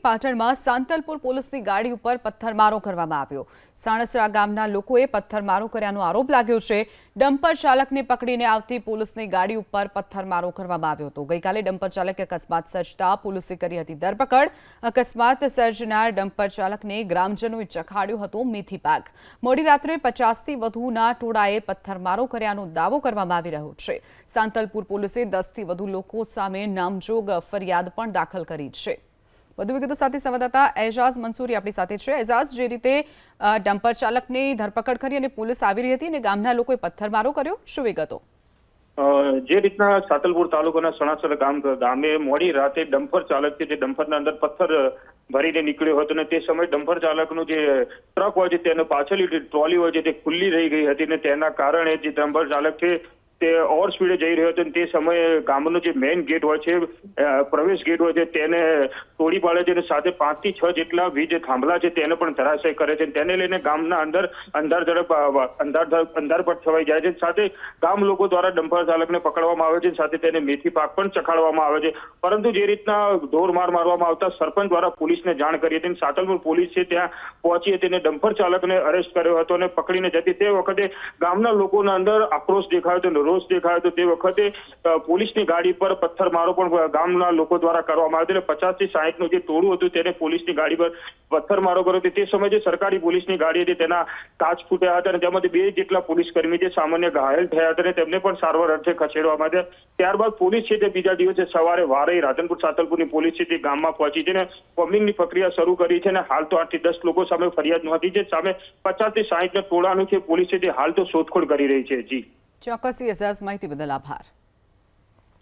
પાટણમાં સાંતલપુર પોલીસની ગાડી ઉપર પથ્થરમારો કરવામાં આવ્યો। સાણસરા ગામના લોકોએ પથ્થરમારો કર્યાનો આરોપ લાગ્યો છે। ડમ્પર ચાલકને પકડીને આવતી પોલીસની ગાડી ઉપર પથ્થરમારો કરવામાં આવ્યો હતો। ગઈકાલે ડમ્પર ચાલકે અકસ્માત સર્જતા પોલીસે કરી હતી ધરપકડ। અકસ્માત સર્જનાર ડમ્પર ચાલકને ગ્રામજનોએ ચખાડ્યો હતો મેથી પાક। મોડી રાત્રે 50થી વધુના ટોળાએ પથ્થરમારો કર્યાનો દાવો કરવામાં આવી રહ્યો છે। સાંતલપુર પોલીસે 10થી વધુ લોકો સામે નામજોગ ફરિયાદ પણ દાખલ કરી છે। વધુ વિગતો સાથે સંવાદદાતા એજાઝ મંસૂરી આપણી સાથે છે। એજાઝ, જે રીતે ડમ્પર ચાલકની ધરપકડ કરી અને પોલીસ આવી રહી હતી અને ગામના લોકોએ પથ્થરમારો કર્યો, શું વિગતો? જે રીતના સાતલપુર તાલુકાના સણાસર ગામે મોડી રાતે ડમ્પર ચાલક છે જે ડમ્પરના અંદર પથ્થર ભરીને નીકળ્યો હતો અને તે સમયે ડમ્પર ચાલકનું જે ટ્રક હોય છે તેનો પાછળની ટ્રોલી હોય છે તે ખુલ્લી રહી ગઈ હતી અને તેના કારણે જે ડમ્પર ચાલક છે તે ઓવર સ્પીડે જઈ રહ્યો હતો અને તે સમયે ગામનો જે મેઇન ગેટ હોય છે, પ્રવેશ ગેટ હોય છે, તેને તોડી પાડે છે અને સાથે 5 થી 6 જેટલા વીજ થાંભલા છે તેને પણ ધરાશય કરે છે। તેને લઈને ગામના અંદર અંધારપટ છવાઈ જાય છે। સાથે ગામ લોકો દ્વારા ડમ્પર ચાલકને પકડવામાં આવે છે, સાથે તેને મેથી પાક પણ ચખાડવામાં આવે છે। પરંતુ જે રીતના ઢોરમાર મારવામાં આવતા સરપંચ દ્વારા પોલીસને જાણ કરી હતી। સાતલપુર પોલીસ છે ત્યાં પહોંચી હતી અને ડમ્પર ચાલકને અરેસ્ટ કર્યો હતો અને પકડીને જતી તે વખતે ગામના લોકોના અંદર આક્રોશ દેખાયો હતો, રોષ દેખાયો હતો। તે વખતે પોલીસની ગાડી પર પથ્થરમારો પણ ગામના લોકો દ્વારા કરવામાં આવ્યો હતો। 50 થી 60 નું જે ટોળું હતું તેને પોલીસની ગાડી પર પથ્થરમારો કર્યો હતો। તે સમયે જે સરકારી પોલીસની ગાડી હતી તેના કાચ ફૂટ્યા હતા અને તેમાંથી 2 જેટલા પોલીસ કર્મી જે સામાન્ય ઘાયલ થયા હતા અને તેમને પણ સારવાર અર્થે ખસેડવામાં આવ્યા। ત્યારબાદ પોલીસ છે તે બીજા દિવસે સવારે વારઈ રાધનપુર સાતલપુરની પોલીસ છે તે ગામમાં પહોંચી છે અને કોમ્બિંગની પ્રક્રિયા શરૂ કરી છે અને હાલ તો 8 થી 10 લોકો સામે ફરિયાદ નોંધી છે। સામે 50 થી 60 ના ટોળાનું છે પોલીસ છે તે હાલ તો શોધખોળ કરી રહી છે। જી ચોક્કસ, એજાઝ, માહિતી બદલ આભાર।